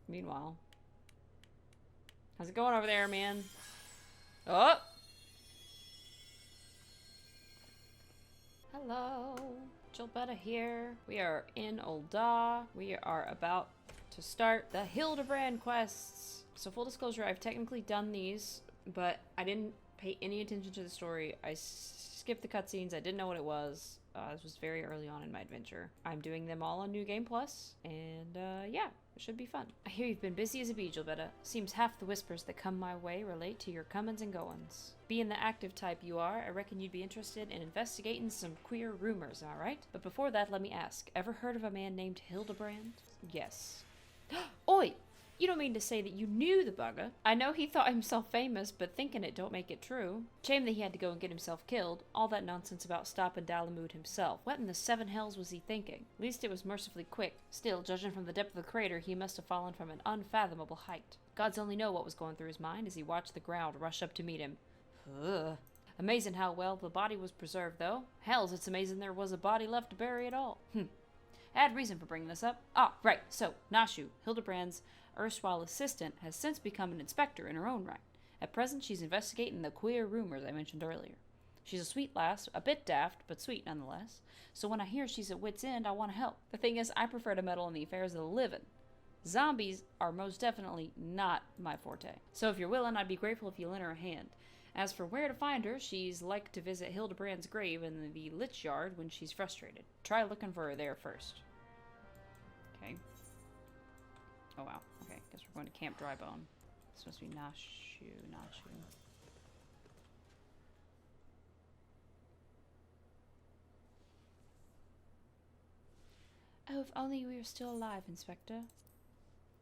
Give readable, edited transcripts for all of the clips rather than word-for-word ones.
Meanwhile. How's it going over there, man? Oh! Hello. Gilbetta here. We are in Ul'dah. We are about to start the Hildibrand quests. So full disclosure, I've technically done these, but I didn't pay any attention to the story. I skipped the cutscenes. I didn't know what it was. This was very early on in my adventure. I'm doing them all on New Game Plus, and yeah, it should be fun. I hear you've been busy as a bee, Gilbetta. Seems half the whispers that come my way relate to your comings and goings. Being the active type you are, I reckon you'd be interested in investigating some queer rumors, am I right? But before that, let me ask, ever heard of a man named Hildibrand? Yes. Oi! You don't mean to say that you knew the bugger? I know he thought himself famous, but thinking it don't make it true. Shame that he had to go and get himself killed. All that nonsense about stopping Dalamud himself. What in the seven hells was he thinking? At least it was mercifully quick. Still, judging from the depth of the crater, he must have fallen from an unfathomable height. Gods only know what was going through his mind as he watched the ground rush up to meet him. Ugh. Amazing how well the body was preserved, though. Hells, it's amazing there was a body left to bury at all. I had reason for bringing this up. Ah, right. So, Nashu, Hildibrand's erstwhile assistant, has since become an inspector in her own right. At present, she's investigating the queer rumors I mentioned earlier. She's a sweet lass, a bit daft, but sweet nonetheless. So when I hear she's at wit's end, I want to help. The thing is, I prefer to meddle in the affairs of the living. Zombies are most definitely not my forte. So if you're willing, I'd be grateful if you lend her a hand. As for where to find her, she's like to visit Hildibrand's grave in the Lich Yard when she's frustrated. Try looking for her there first. Okay. Oh wow. Okay, guess we're going to Camp Drybone. It's supposed to be Nashu. Oh, if only we were still alive, Inspector.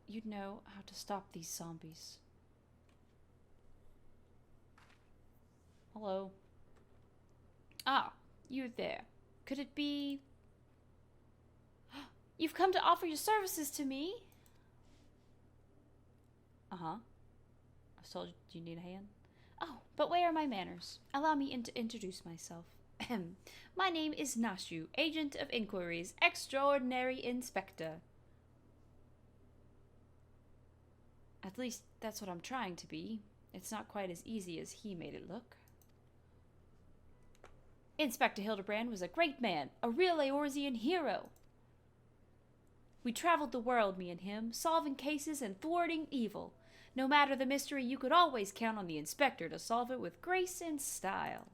You'd know how to stop these zombies. Hello. Ah, you there. Could it be... You've come to offer your services to me? Uh-huh. I told you need a hand. Oh, but where are my manners? Allow me to introduce myself. My name is Nashu, Agent of Inquiries, Extraordinary Inspector. At least that's what I'm trying to be. It's not quite as easy as he made it look. Inspector Hildibrand was a great man, a real Eorzean hero. We traveled the world, me and him, solving cases and thwarting evil. No matter the mystery, you could always count on the inspector to solve it with grace and style.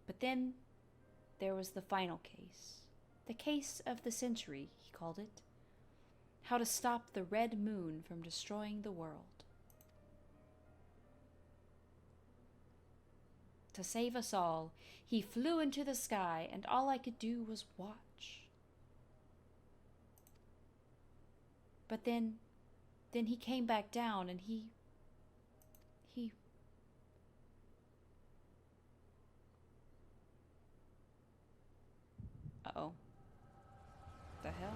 But then there was the final case. The case of the century, he called it. How to stop the red moon from destroying the world. To save us all, he flew into the sky, and all I could do was watch. But then he came back down, and he... Uh-oh. The hell?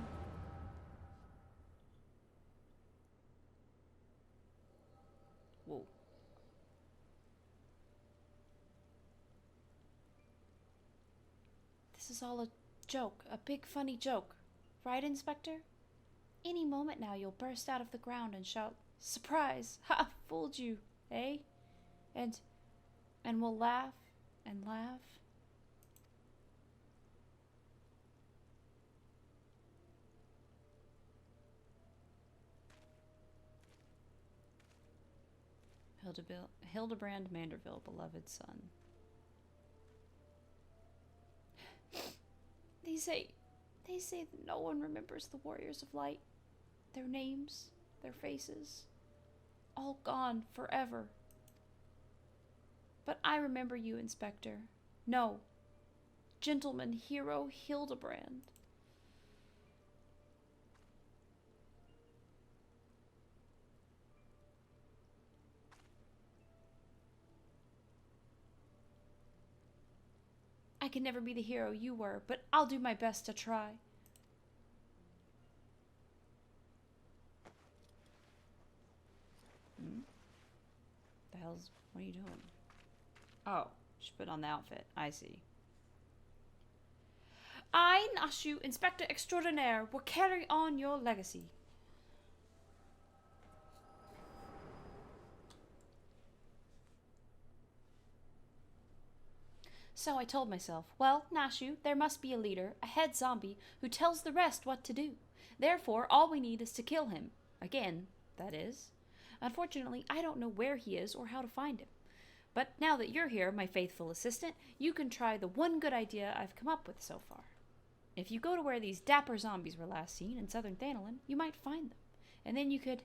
Whoa. This is all a joke, a big funny joke. Right, Inspector? Any moment now you'll burst out of the ground and shout, "Surprise! Ha! Fooled you, eh?" And we'll laugh and laugh. Hildibrand Manderville, beloved son. They say that no one remembers the Warriors of Light. Their names, their faces, all gone forever. But I remember you, Inspector. No, Gentleman Hero Hildibrand. I can never be the hero you were, but I'll do my best to try. The hell's... what are you doing? Oh, she put on the outfit. I see. I, Nashu, Inspector Extraordinaire, will carry on your legacy. So I told myself, well, Nashu, there must be a leader, a head zombie, who tells the rest what to do. Therefore, all we need is to kill him. Again, that is. Unfortunately, I don't know where he is or how to find him. But now that you're here, my faithful assistant, you can try the one good idea I've come up with so far. If you go to where these dapper zombies were last seen in southern Thanalan, you might find them. And then you could,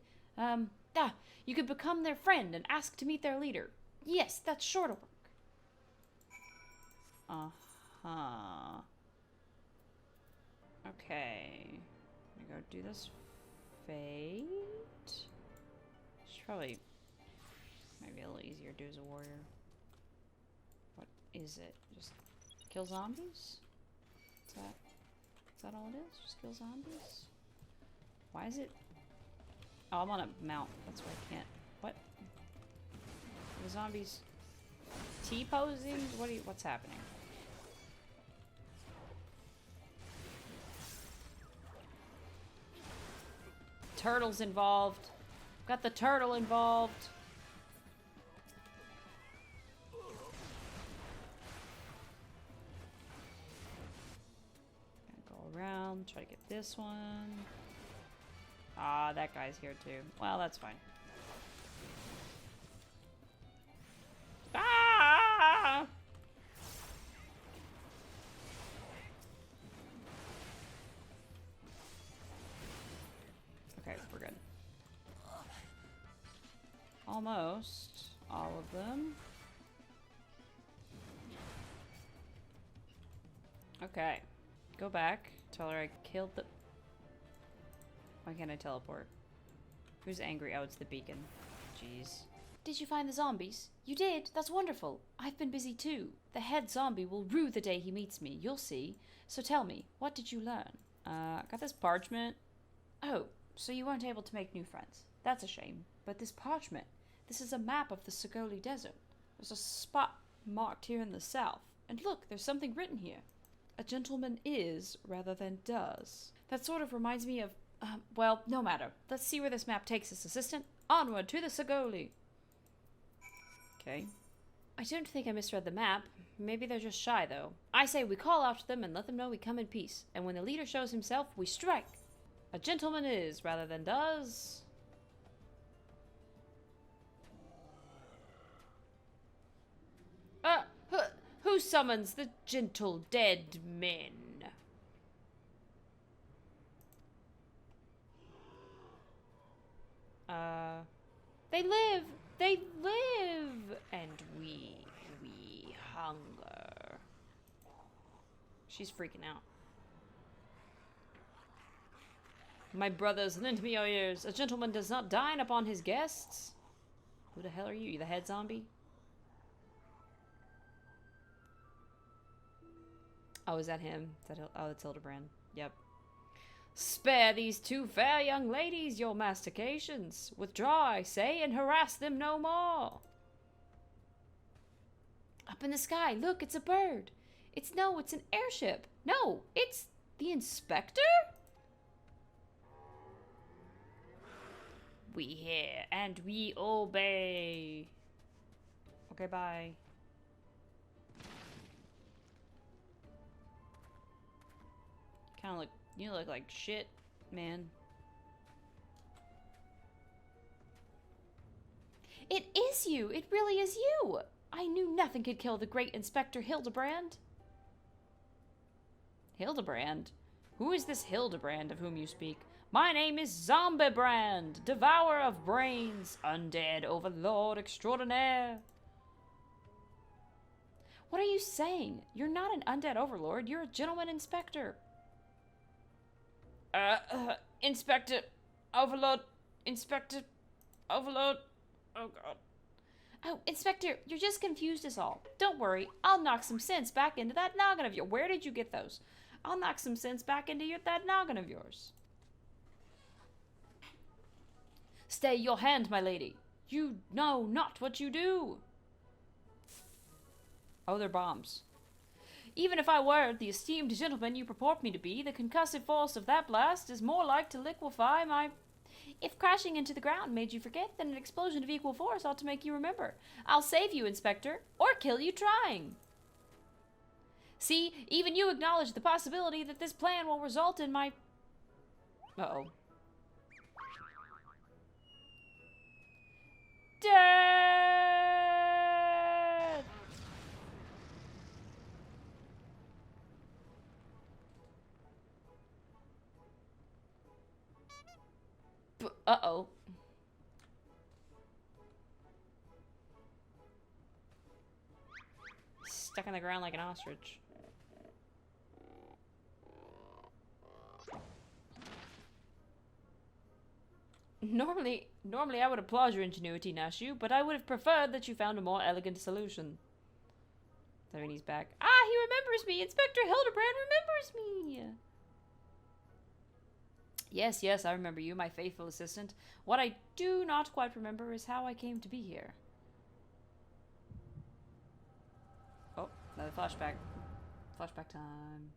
you could become their friend and ask to meet their leader. Yes, that's sure to work. Uh-huh. Okay. I'm gonna go do this fate. It's probably maybe a little easier to do as a warrior. What is it? Just kill zombies? Is that all it is? Just kill zombies? Why is it? Oh, I'm on a mount. That's why I can't. What? Are the zombies T-posing? What's happening? Turtle's involved. Got the turtle involved. Gonna go around, try to get this one. Ah, that guy's here too. Well, that's fine. Ah! Okay, we're good. Almost all of them. Okay. Go back. Tell her I killed the... Why can't I teleport? Who's angry? Oh, it's the beacon. Jeez. Did you find the zombies? You did? That's wonderful. I've been busy too. The head zombie will rue the day he meets me. You'll see. So tell me, what did you learn? Got this parchment. Oh, so you weren't able to make new friends. That's a shame. But this parchment, this is a map of the Sagoli Desert. There's a spot marked here in the south. And look, there's something written here. A gentleman is rather than does. That sort of reminds me of, well, no matter. Let's see where this map takes us, assistant. Onward to the Sagoli. Okay. I don't think I misread the map. Maybe they're just shy, though. I say we call out to them and let them know we come in peace. And when the leader shows himself, we strike. A gentleman is rather than does. Who summons the gentle dead men? They live! They live! And we hunger. She's freaking out. My brothers, lend me your ears. A gentleman does not dine upon his guests. Who the hell are you? You the head zombie? Oh, is that him? Is that oh, that's Hildibrand. Yep. Spare these two fair young ladies your mastications. Withdraw, I say, and harass them no more. Up in the sky, look, it's a bird. It's an airship. No, it's the inspector? We hear and we obey. Okay, bye. You look like shit, man. It is you! It really is you! I knew nothing could kill the great Inspector Hildibrand. Hildibrand? Who is this Hildibrand of whom you speak? My name is Zombibrand, devourer of brains, undead overlord extraordinaire. What are you saying? You're not an undead overlord, you're a gentleman inspector. Inspector Overlord. Inspector Overlord. Oh, God. Oh, Inspector, you're just confused us all. Don't worry, I'll knock some sense back into that noggin of yours. Where did you get those? I'll knock some sense back into that noggin of yours. Stay your hand, my lady. You know not what you do. Oh, they're bombs. Even if I were the esteemed gentleman you purport me to be, the concussive force of that blast is more like to liquefy my... If crashing into the ground made you forget, then an explosion of equal force ought to make you remember. I'll save you, Inspector, or kill you trying. See, even you acknowledge the possibility that this plan will result in my... Uh-oh. Dead! Uh-oh. Stuck on the ground like an ostrich. Normally I would applaud your ingenuity, Nashu, but I would have preferred that you found a more elegant solution. I mean, he's back. Ah, he remembers me! Inspector Hildibrand remembers me! Yes, yes, I remember you, my faithful assistant. What I do not quite remember is how I came to be here. Oh, another flashback. Flashback time.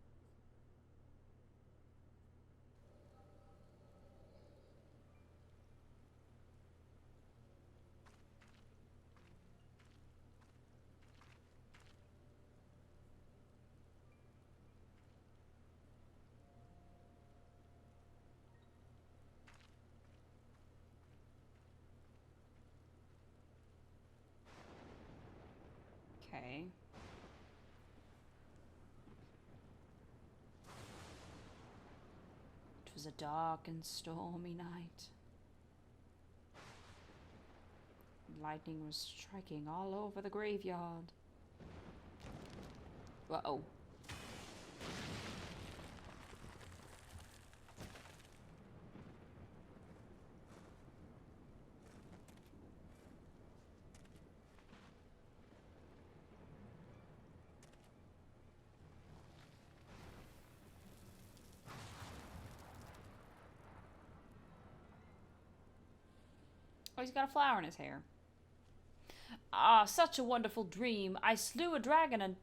Okay. It was a dark and stormy night. Lightning was striking all over the graveyard. Uh-oh. Oh, he's got a flower in his hair. Ah, such a wonderful dream. I slew a dragon and...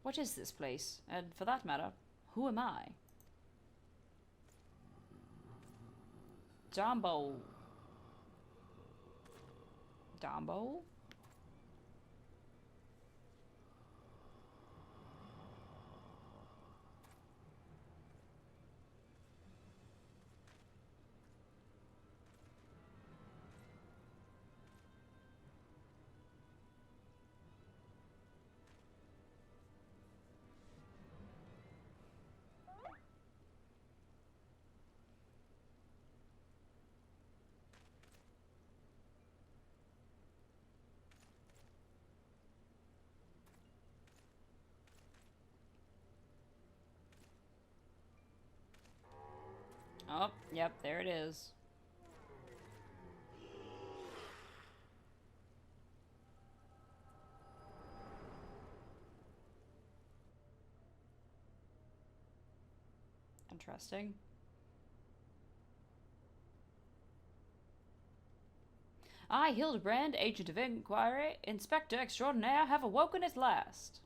What is this place? And for that matter, who am I? Dumbo. Dumbo? Oh, yep, there it is. Interesting. I, Hildibrand, agent of inquiry, inspector extraordinaire, have awoken at last.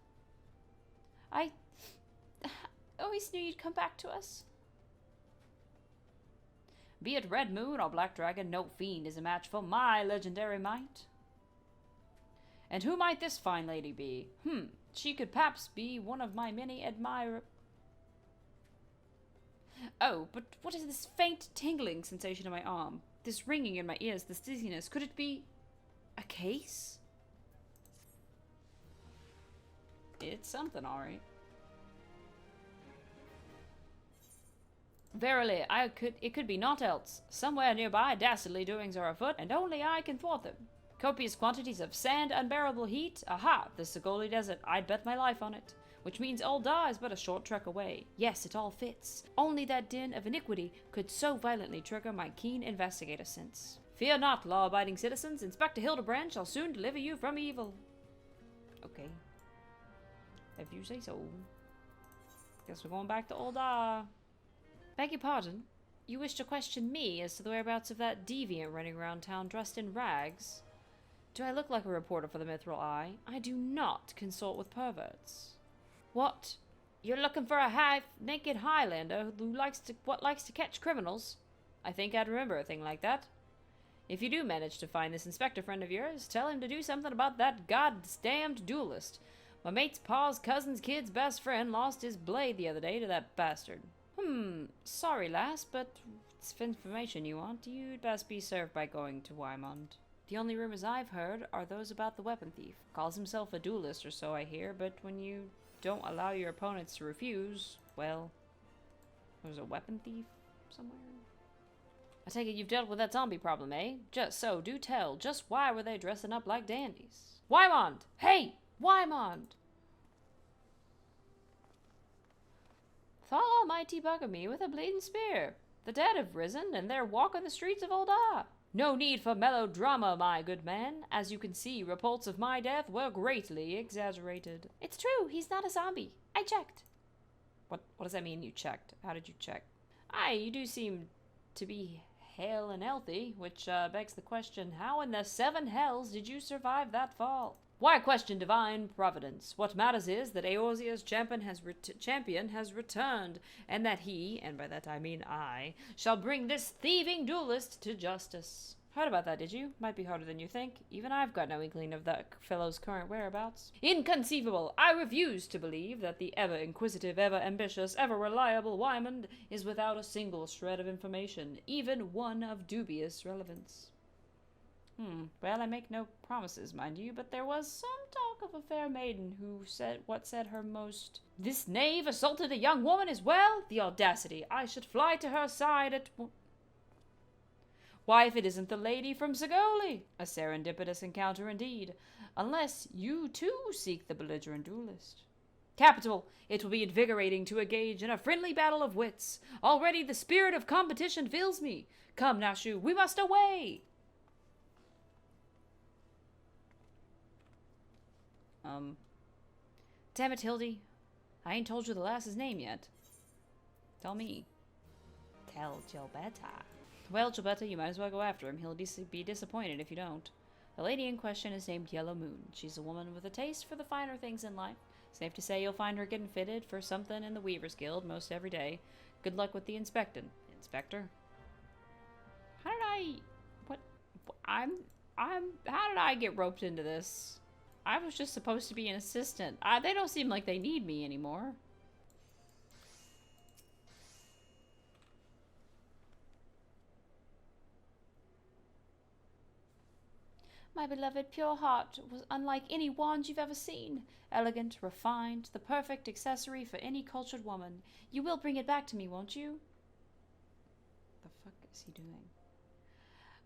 I always knew you'd come back to us. Be it Red Moon or Black Dragon, no fiend is a match for my legendary might. And who might this fine lady be? She could perhaps be one of my many admirers. Oh, but what is this faint tingling sensation in my arm? This ringing in my ears, this dizziness, could it be a case? It's something, alright. Verily, it could be naught else. Somewhere nearby, dastardly doings are afoot, and only I can thwart them. Copious quantities of sand, unbearable heat. Aha, the Sagoli Desert. I'd bet my life on it. Which means Old Da is but a short trek away. Yes, it all fits. Only that din of iniquity could so violently trigger my keen investigator sense. Fear not, law-abiding citizens. Inspector Hildibrand shall soon deliver you from evil. Okay. If you say so. Guess we're going back to Old Da. Beg your pardon? You wish to question me as to the whereabouts of that deviant running around town dressed in rags? Do I look like a reporter for the Mithril Eye? I do not consort with perverts. What? You're looking for a half-naked Highlander who likes to catch criminals? I think I'd remember a thing like that. If you do manage to find this inspector friend of yours, tell him to do something about that goddamned duelist. My mate's pa's cousin's kid's best friend lost his blade the other day to that bastard. Sorry, lass, but it's information you want. You'd best be served by going to Wymond. The only rumors I've heard are those about the weapon thief. Calls himself a duelist or so, I hear, but when you don't allow your opponents to refuse, well, there's a weapon thief somewhere. I take it you've dealt with that zombie problem, eh? Just so, do tell, just why were they dressing up like dandies? Wymond! Hey! Wymond! The Almighty bugger me with a bleeding spear. The dead have risen, and they're walking the streets of Ul'dah. No need for melodrama, my good man. As you can see, reports of my death were greatly exaggerated. It's true, he's not a zombie. I checked. What does that mean, you checked? How did you check? Aye, you do seem to be hale and healthy, which begs the question, how in the seven hells did you survive that fall? Why question divine providence? What matters is that Eorzea's champion has returned, and that he, and by that I mean I, shall bring this thieving duelist to justice. Heard about that, did you? Might be harder than you think. Even I've got no inkling of that fellow's current whereabouts. Inconceivable! I refuse to believe that the ever-inquisitive, ever-ambitious, ever-reliable Wymond is without a single shred of information, even one of dubious relevance. Well, I make no promises, mind you, but there was some talk of a fair maiden who said her most. This knave assaulted a young woman as well? The audacity! I should fly to her side at Why, if it isn't the lady from Segoli! A serendipitous encounter indeed, unless you too seek the belligerent duelist. Capital! It will be invigorating to engage in a friendly battle of wits. Already the spirit of competition fills me. Come, Nashu, we must away! Damn it, Hildy. I ain't told you the lass's name yet. Tell me. Tell Gilberta. Well, Gilberta, you might as well go after him. He'll be disappointed if you don't. The lady in question is named Yellow Moon. She's a woman with a taste for the finer things in life. Safe to say you'll find her getting fitted for something in the Weaver's Guild most every day. Good luck with the Inspector. How did I get roped into this? I was just supposed to be an assistant. They don't seem like they need me anymore. My beloved pure heart was unlike any wand you've ever seen. Elegant, refined, the perfect accessory for any cultured woman. You will bring it back to me, won't you? The fuck is he doing?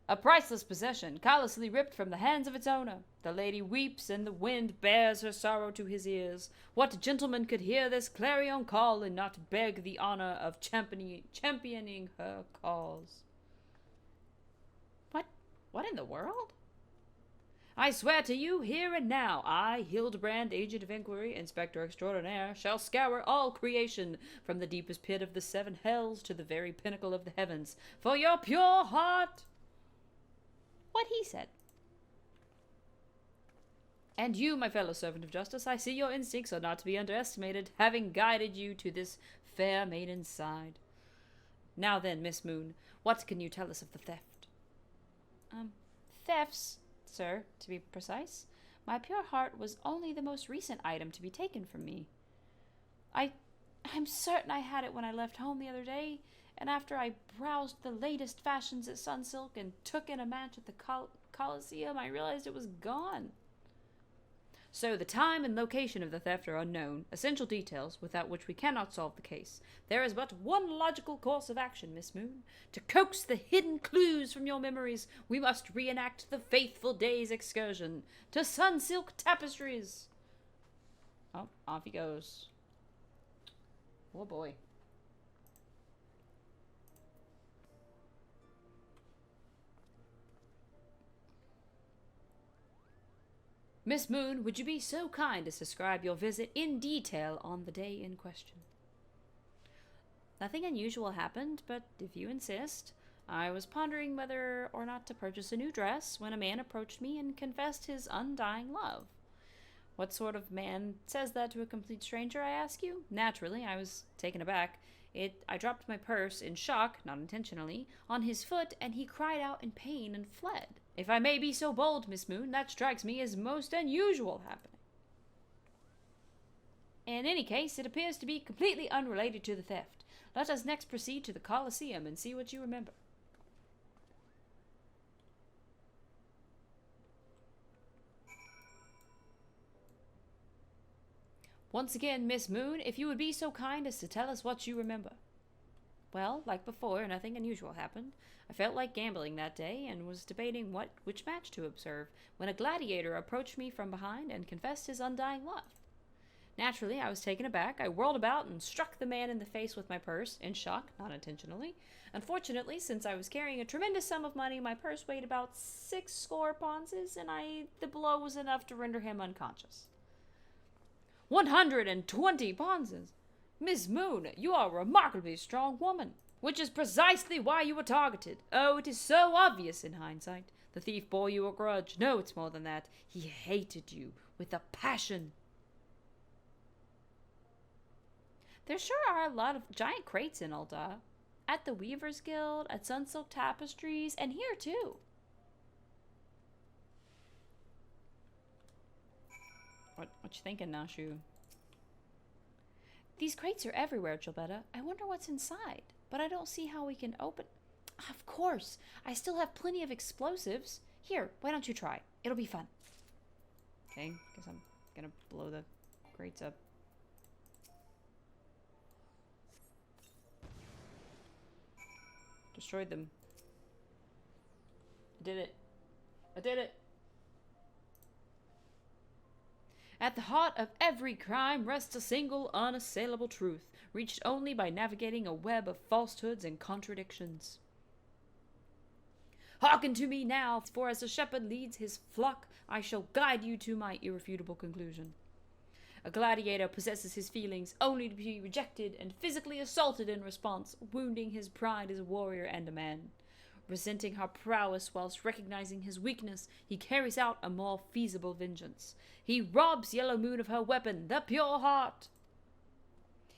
A priceless possession, callously ripped from the hands of its owner. The lady weeps, and the wind bears her sorrow to his ears. What gentleman could hear this clarion call and not beg the honor of championing her cause? What in the world? I swear to you, here and now, I, Hildibrand, Agent of Inquiry, Inspector Extraordinaire, shall scour all creation, from the deepest pit of the seven hells to the very pinnacle of the heavens, for your pure heart. What he said. And you, my fellow servant of justice, I see your instincts are not to be underestimated, having guided you to this fair maiden's side. Now then, Miss Moon, what can you tell us of the theft? Thefts, sir, to be precise. My pure heart was only the most recent item to be taken from me. I'm certain I had it when I left home the other day, and after I browsed the latest fashions at Sunsilk and took in a match at the Coliseum, I realized it was gone. So the time and location of the theft are unknown, essential details without which we cannot solve the case. There is but one logical course of action, Miss Moon. To coax the hidden clues from your memories, we must reenact the faithful day's excursion to Sunsilk Tapestries. Oh, off he goes. Oh boy. Miss Moon, would you be so kind as to describe your visit in detail on the day in question? Nothing unusual happened, but if you insist, I was pondering whether or not to purchase a new dress when a man approached me and confessed his undying love. What sort of man says that to a complete stranger, I ask you? Naturally, I was taken aback. I dropped my purse in shock, not intentionally, on his foot, and he cried out in pain and fled. If I may be so bold, Miss Moon, that strikes me as most unusual happening. In any case, it appears to be completely unrelated to the theft. Let us next proceed to the Colosseum and see what you remember. Once again, Miss Moon, if you would be so kind as to tell us what you remember. Well, like before, nothing unusual happened. I felt like gambling that day and was debating which match to observe when a gladiator approached me from behind and confessed his undying love. Naturally, I was taken aback. I whirled about and struck the man in the face with my purse, in shock, not intentionally. Unfortunately, since I was carrying a tremendous sum of money, my purse weighed about 60 ponces, and the blow was enough to render him unconscious. 120 ponces! Miss Moon, you are a remarkably strong woman, which is precisely why you were targeted. Oh, it is so obvious in hindsight. The thief bore you a grudge. No, it's more than that. He hated you with a passion. There sure are a lot of giant crates in Ul'dah. At the Weavers Guild, at Sunsilk Tapestries, and here too. What you thinking, Nashu? These crates are everywhere, Gilbetta. I wonder what's inside, but I don't see how we can open... Of course! I still have plenty of explosives. Here, why don't you try? It'll be fun. Okay, guess I'm gonna blow the crates up. Destroyed them. I did it. I did it! At the heart of every crime rests a single, unassailable truth, reached only by navigating a web of falsehoods and contradictions. Hearken to me now, for as a shepherd leads his flock, I shall guide you to my irrefutable conclusion. A gladiator possesses his feelings only to be rejected and physically assaulted in response, wounding his pride as a warrior and a man. Resenting her prowess whilst recognizing his weakness, he carries out a more feasible vengeance. He robs Yellow Moon of her weapon, the pure heart.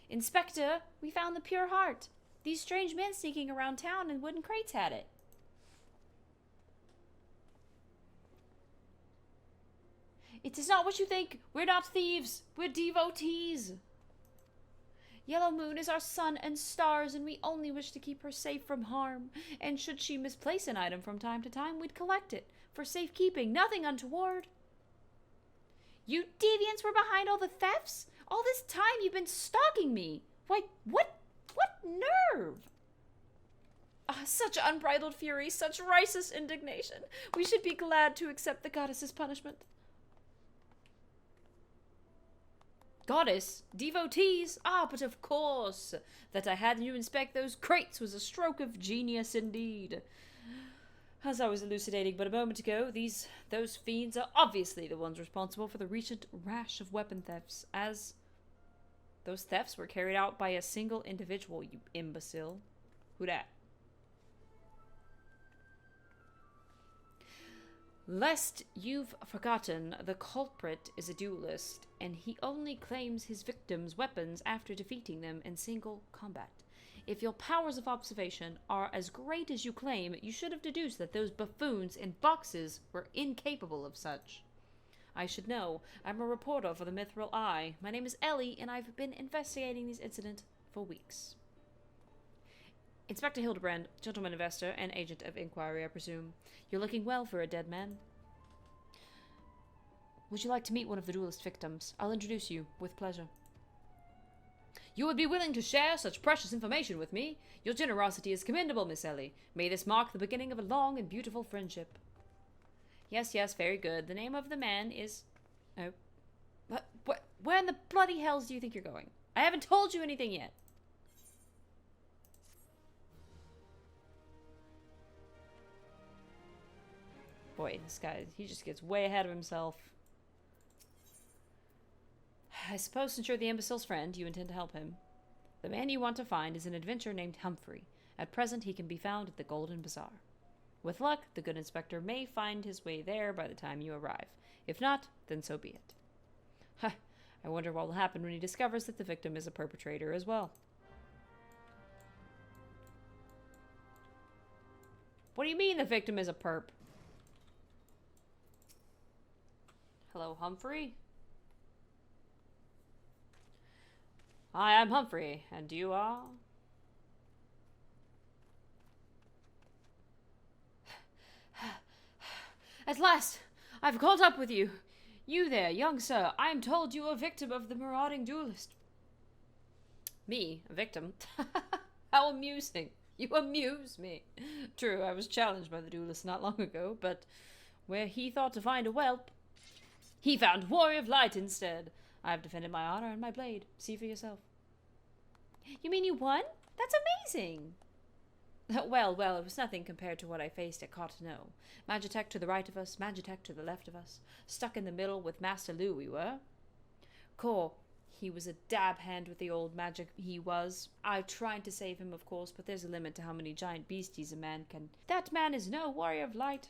Inspector, we found the pure heart. These strange men sneaking around town in wooden crates had it. It is not what you think. We're not thieves. We're devotees. Yellow Moon is our sun and stars, and we only wish to keep her safe from harm. And should she misplace an item from time to time, we'd collect it. For safekeeping, nothing untoward. You deviants were behind all the thefts? All this time you've been stalking me. Why, what nerve? Ah, such unbridled fury, such righteous indignation. We should be glad to accept the goddess's punishment. Goddess? Devotees? Ah, but of course. That I had you inspect those crates was a stroke of genius indeed. As I was elucidating but a moment ago, those fiends are obviously the ones responsible for the recent rash of weapon thefts, as those thefts were carried out by a single individual, you imbecile. Who dat? Lest you've forgotten, the culprit is a duelist, and he only claims his victims' weapons after defeating them in single combat. If your powers of observation are as great as you claim, you should have deduced that those buffoons in boxes were incapable of such. I should know. I'm a reporter for the Mithril Eye. My name is Ellie, and I've been investigating these incidents for weeks. Inspector Hildibrand, gentleman investor and agent of inquiry, I presume. You're looking well for a dead man. Would you like to meet one of the duelist victims? I'll introduce you, with pleasure. You would be willing to share such precious information with me? Your generosity is commendable, Miss Ellie. May this mark the beginning of a long and beautiful friendship. Yes, very good. The name of the man is... Oh. Where in the bloody hells do you think you're going? I haven't told you anything yet. Boy, this guy, he just gets way ahead of himself. I suppose since you're the imbecile's friend, you intend to help him. The man you want to find is an adventurer named Humphrey. At present, he can be found at the Golden Bazaar. With luck, the good inspector may find his way there by the time you arrive. If not, then so be it. Ha! I wonder what will happen when he discovers that the victim is a perpetrator as well. What do you mean the victim is a perp? Hello, Humphrey? Hi, I'm Humphrey, and you are? At last! I've caught up with you! You there, young sir, I am told you are a victim of the marauding duelist. Me? A victim? How amusing! You amuse me. True, I was challenged by the duelist not long ago, but where he thought to find a whelp, he found Warrior of Light instead. I have defended my honor and my blade. See for yourself. You mean you won? That's amazing! Well, it was nothing compared to what I faced at Cotonou. Magitech to the right of us, Magitech to the left of us. Stuck in the middle with Master Lu we were. Core, he was a dab hand with the old magic, he was. I tried to save him, of course, but there's a limit to how many giant beasties a man can... That man is no Warrior of Light.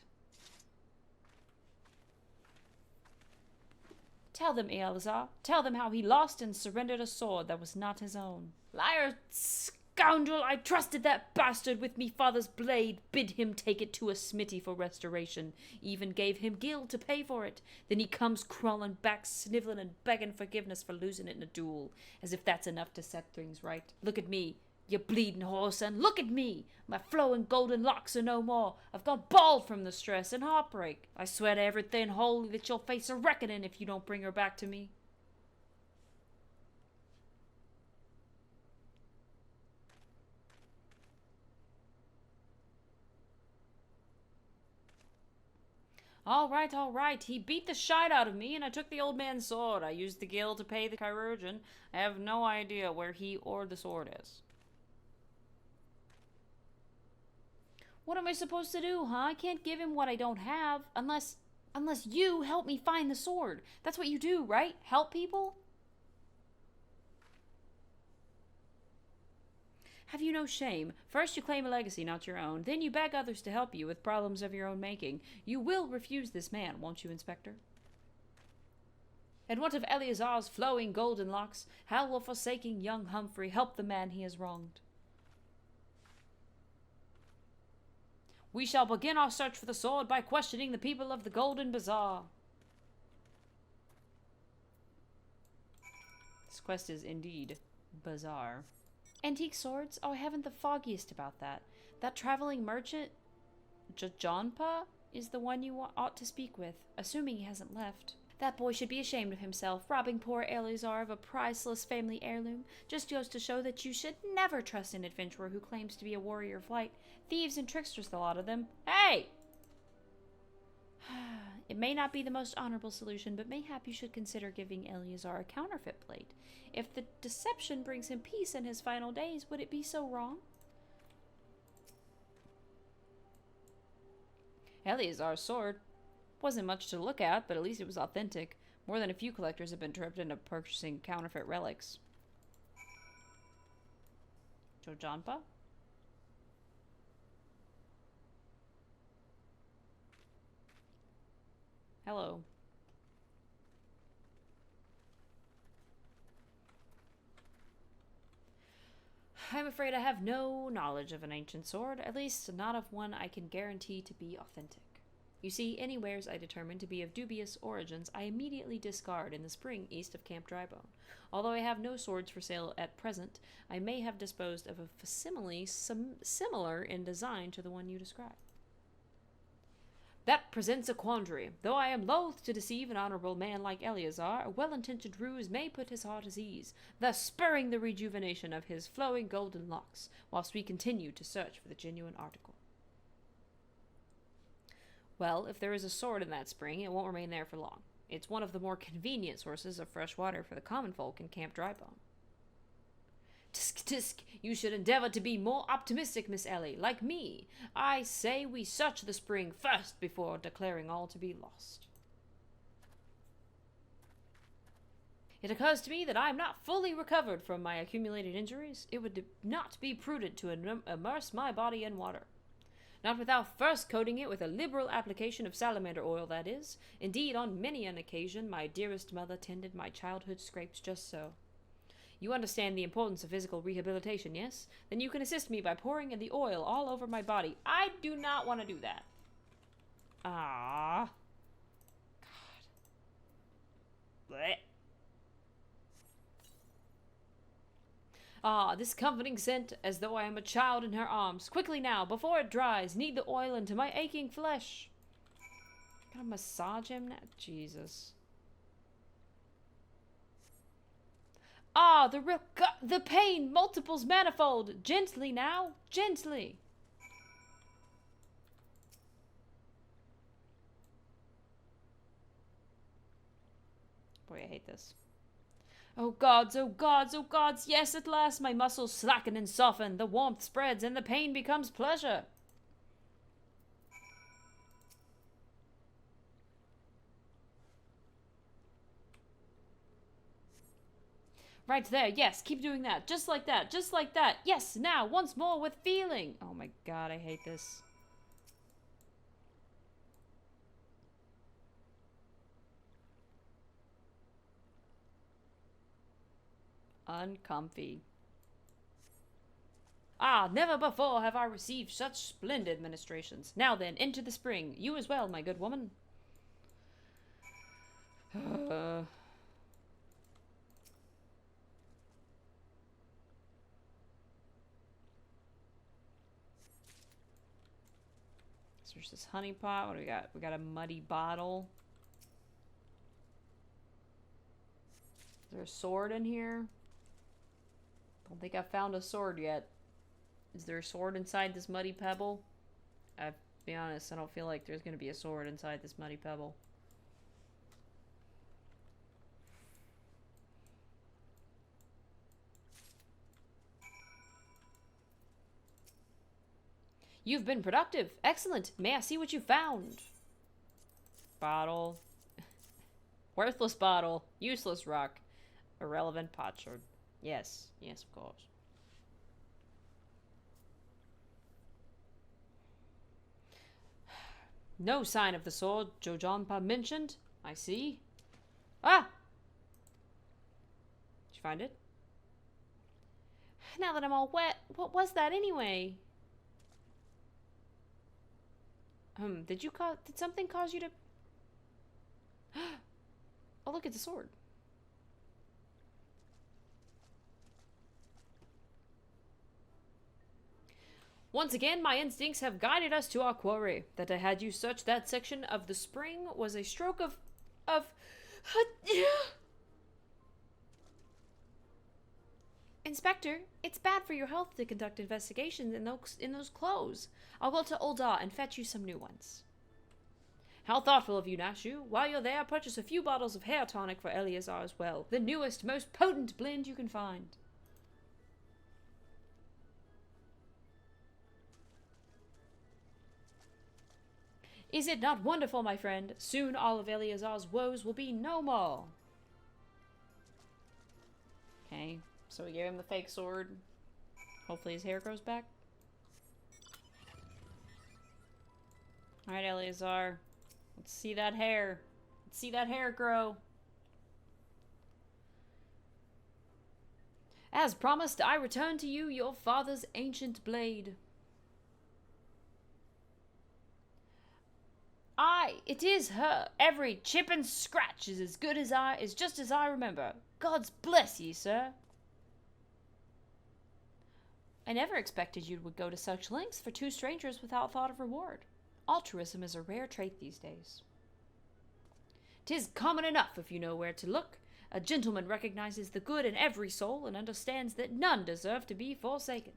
Tell them, Eleazar. Tell them how he lost and surrendered a sword that was not his own. Liar, scoundrel! I trusted that bastard with me father's blade, bid him take it to a smithy for restoration, even gave him gil to pay for it. Then he comes crawling back, sniveling and begging forgiveness for losing it in a duel, as if that's enough to set things right. Look at me, you bleeding horse, and look at me! My flowing golden locks are no more. I've gone bald from the stress and heartbreak. I swear to everything holy that you'll face a reckoning if you don't bring her back to me. All right. He beat the shite out of me, and I took the old man's sword. I used the gil to pay the chirurgeon. I have no idea where he or the sword is. What am I supposed to do, huh? I can't give him what I don't have, unless you help me find the sword. That's what you do, right? Help people? Have you no shame? First you claim a legacy not your own, then you beg others to help you with problems of your own making. You will refuse this man, won't you, Inspector? And what of Eleazar's flowing golden locks? How will forsaking young Humphrey help the man he has wronged? We shall begin our search for the sword by questioning the people of the Golden Bazaar. This quest is indeed bizarre. Antique swords? Oh, I haven't the foggiest about that. That traveling merchant, Jajanpa, is the one you ought to speak with, assuming he hasn't left. That boy should be ashamed of himself, robbing poor Eleazar of a priceless family heirloom. Just goes to show that you should never trust an adventurer who claims to be a warrior of light. Thieves and tricksters, the lot of them. Hey! It may not be the most honorable solution, but mayhap you should consider giving Eleazar a counterfeit plate. If the deception brings him peace in his final days, would it be so wrong? Eleazar's sword wasn't much to look at, but at least it was authentic. More than a few collectors have been tripped into purchasing counterfeit relics. Jojanpa? Hello. I'm afraid I have no knowledge of an ancient sword, at least not of one I can guarantee to be authentic. You see, any wares I determine to be of dubious origins, I immediately discard in the spring east of Camp Drybone. Although I have no swords for sale at present, I may have disposed of a facsimile similar in design to the one you describe. That presents a quandary. Though I am loath to deceive an honorable man like Eleazar, a well-intentioned ruse may put his heart at ease, thus spurring the rejuvenation of his flowing golden locks, whilst we continue to search for the genuine article. Well, if there is a sword in that spring, it won't remain there for long. It's one of the more convenient sources of fresh water for the common folk in Camp Drybone. Tisk, tisk, you should endeavor to be more optimistic, Miss Ellie, like me. I say we search the spring first before declaring all to be lost. It occurs to me that I am not fully recovered from my accumulated injuries. It would not be prudent to immerse my body in water. Not without first coating it with a liberal application of salamander oil, that is. Indeed, on many an occasion, my dearest mother tended my childhood scrapes just so. You understand the importance of physical rehabilitation, yes? Then you can assist me by pouring in the oil all over my body. I do not want to do that. Ah. God. Blech. Ah, this comforting scent, as though I am a child in her arms. Quickly now, before it dries, knead the oil into my aching flesh. Gotta massage him now? Jesus. Ah, the pain, multiples manifold. Gently now, gently. Boy, I hate this. Oh gods, oh gods, oh gods, yes, at last my muscles slacken and soften, the warmth spreads, and the pain becomes pleasure. Right there, yes, keep doing that, just like that, just like that. Yes, now, once more with feeling. Oh my god, I hate this. Uncomfy. Ah, never before have I received such splendid ministrations. Now then, into the spring. You as well, my good woman. So there's this honey pot. What do we got? We got a muddy bottle. Is there a sword in here? Don't think I've found a sword yet. Is there a sword inside this muddy pebble? I'll be honest, I don't feel like there's going to be a sword inside this muddy pebble. You've been productive. Excellent. May I see what you found? Bottle. Worthless bottle. Useless rock. Irrelevant potsherd. Yes. Yes, of course. No sign of the sword Jojonpa mentioned. I see. Ah! Did you find it? Now that I'm all wet, what was that anyway? Did something cause you to... Oh, look, it's a sword. Once again, my instincts have guided us to our quarry. That I had you search that section of the spring was a stroke of... Inspector, it's bad for your health to conduct investigations in those clothes. I'll go to Ul'dah and fetch you some new ones. How thoughtful of you, Nashu. While you're there, purchase a few bottles of hair tonic for Eleazar as well. The newest, most potent blend you can find. Is it not wonderful, my friend? Soon all of Eleazar's woes will be no more. Okay, so we gave him the fake sword. Hopefully his hair grows back. Alright, Eleazar. Let's see that hair. Let's see that hair grow. As promised, I return to you your father's ancient blade. It is her. Every chip and scratch is as good as is just as I remember. God's bless ye, sir. I never expected you would go to such lengths for two strangers without thought of reward. Altruism is a rare trait these days. 'Tis common enough if you know where to look. A gentleman recognizes the good in every soul and understands that none deserve to be forsaken.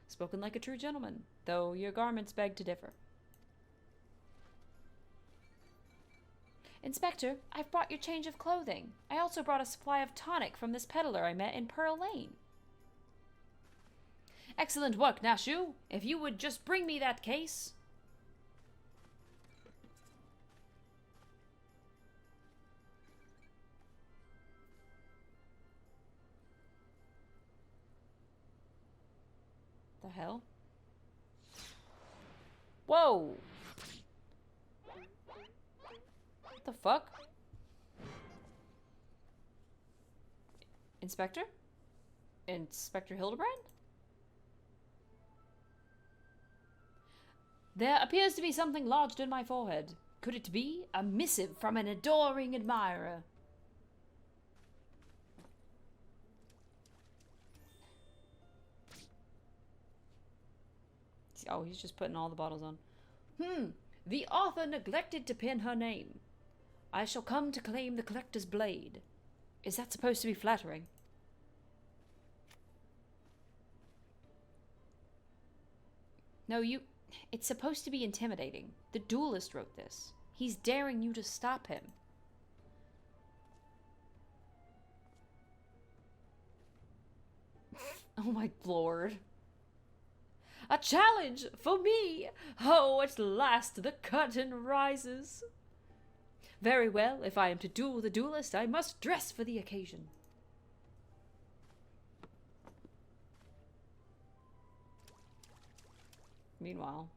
Spoken like a true gentleman, though your garments beg to differ. Inspector, I've brought your change of clothing. I also brought a supply of tonic from this peddler I met in Pearl Lane. Excellent work, Nashu. If you would just bring me that case. The hell? Whoa! What the fuck? Inspector? Inspector Hildibrand? There appears to be something lodged in my forehead. Could it be a missive from an adoring admirer? Oh, he's just putting all the bottles on. The author neglected to pen her name. I shall come to claim the collector's blade. Is that supposed to be flattering? No, it's supposed to be intimidating. The duelist wrote this. He's daring you to stop him. Oh my lord. A challenge for me! Oh, at last the curtain rises. Very well, if I am to duel the duelist, I must dress for the occasion. Meanwhile.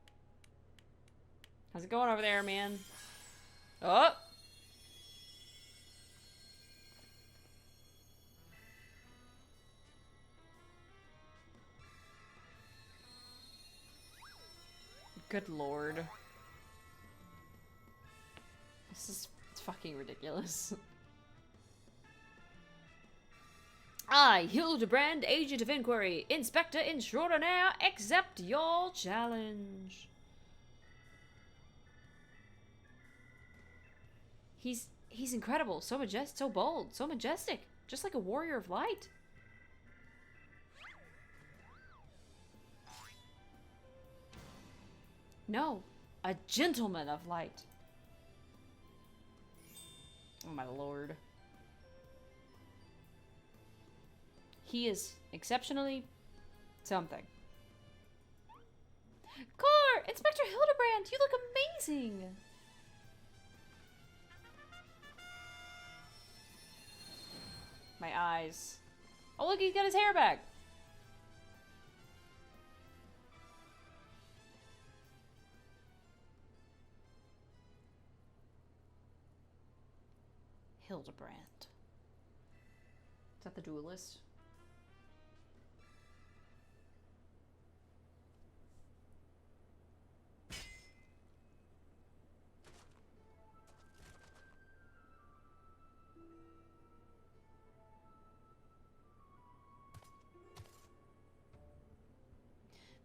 How's it going over there, man? Oh! Good lord. This is fucking ridiculous. I, Hildibrand, agent of inquiry, inspector extraordinaire, accept your challenge. He's incredible, so majestic, so bold, so majestic, just like a warrior of light. No, a gentleman of light. Oh my lord. He is exceptionally something. Core! Inspector Hildibrand, you look amazing! My eyes. Oh look, he's got his hair back! Hildibrand. Is that the duelist?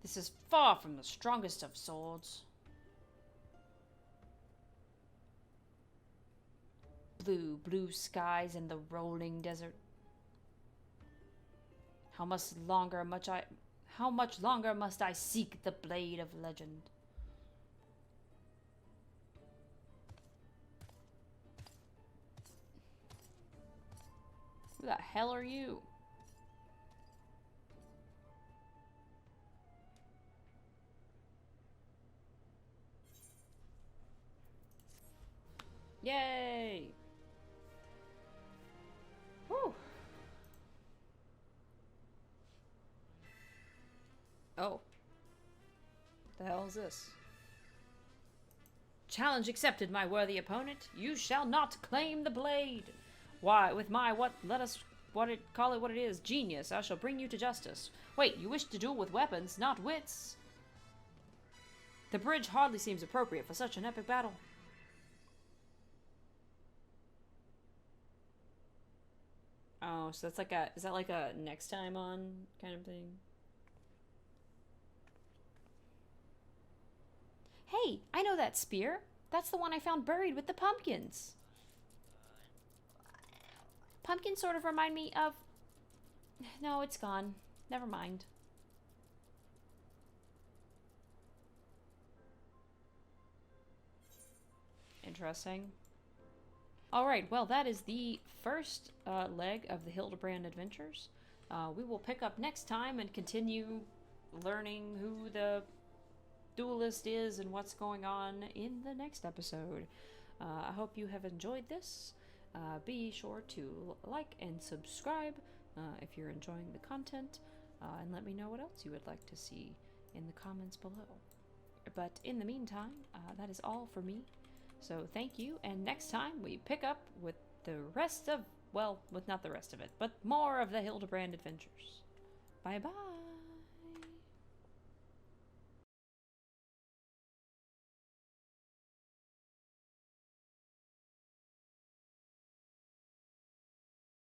This is far from the strongest of swords. Blue skies and the rolling desert. How much longer must I seek the blade of legend? Who the hell are you? Yay! Whew. Oh. The hell is this? Challenge accepted, my worthy opponent. You shall not claim the blade. Why, with my call it what it is, genius, I shall bring you to justice. Wait, you wish to duel with weapons, not wits? The bridge hardly seems appropriate for such an epic battle. Oh, so that's like is that like a next time on kind of thing? Hey, I know that spear. That's the one I found buried with the pumpkins. Pumpkins sort of remind me of... No, it's gone. Never mind. Interesting. Alright, well, that is the first leg of the Hildibrand adventures. We will pick up next time and continue learning who the duelist is and what's going on in the next episode. I hope you have enjoyed this. Be sure to like and subscribe if you're enjoying the content. and let me know what else you would like to see in the comments below. But in the meantime, that is all for me. So thank you, and next time we pick up with the rest of, well, with not the rest of it, but more of the Hildibrand adventures. Bye bye!